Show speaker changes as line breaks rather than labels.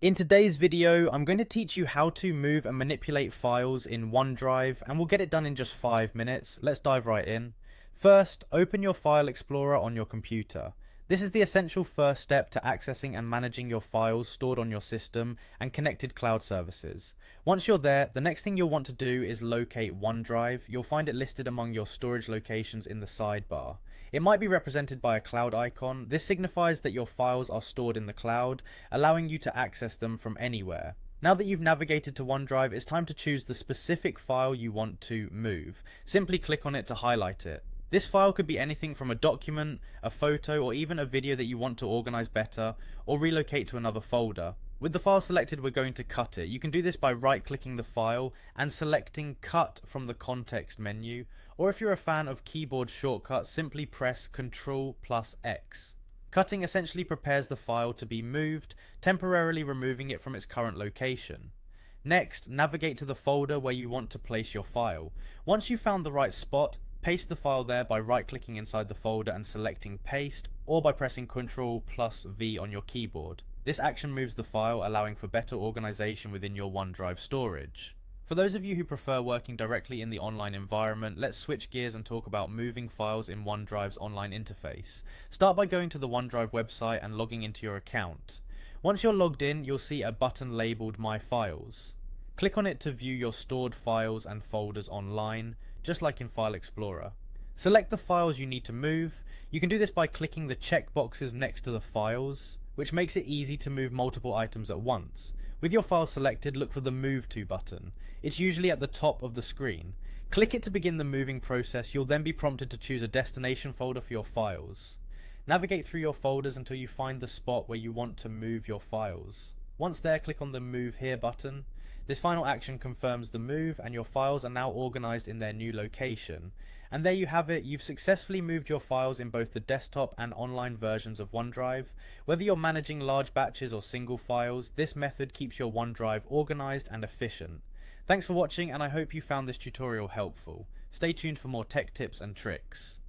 In today's video, I'm going to teach you how to move and manipulate files in OneDrive, and we'll get it done in just 5 minutes. Let's dive right in. First, open your File Explorer on your computer. This is the essential first step to accessing and managing your files stored on your system and connected cloud services. Once you're there, the next thing you'll want to do is locate OneDrive. You'll find it listed among your storage locations in the sidebar. It might be represented by a cloud icon. This signifies that your files are stored in the cloud, allowing you to access them from anywhere. Now that you've navigated to OneDrive, it's time to choose the specific file you want to move. Simply click on it to highlight it. This file could be anything from a document, a photo, or even a video that you want to organize better, or relocate to another folder. With the file selected, we're going to cut it. You can do this by right-clicking the file and selecting Cut from the context menu, or if you're a fan of keyboard shortcuts, simply press Ctrl+X. Cutting essentially prepares the file to be moved, temporarily removing it from its current location. Next, navigate to the folder where you want to place your file. Once you've found the right spot, paste the file there by right-clicking inside the folder and selecting Paste, or by pressing Ctrl+V on your keyboard. This action moves the file, allowing for better organization within your OneDrive storage. For those of you who prefer working directly in the online environment, let's switch gears and talk about moving files in OneDrive's online interface. Start by going to the OneDrive website and logging into your account. Once you're logged in, you'll see a button labeled My Files. Click on it to view your stored files and folders online, just like in File Explorer. Select the files you need to move. You can do this by clicking the checkboxes next to the files, which makes it easy to move multiple items at once. With your file selected, look for the Move To button. It's usually at the top of the screen. Click it to begin the moving process. You'll then be prompted to choose a destination folder for your files. Navigate through your folders until you find the spot where you want to move your files. Once there, click on the Move Here button. This final action confirms the move, and your files are now organized in their new location. And there you have it, you've successfully moved your files in both the desktop and online versions of OneDrive. Whether you're managing large batches or single files, this method keeps your OneDrive organized and efficient. Thanks for watching, and I hope you found this tutorial helpful. Stay tuned for more tech tips and tricks.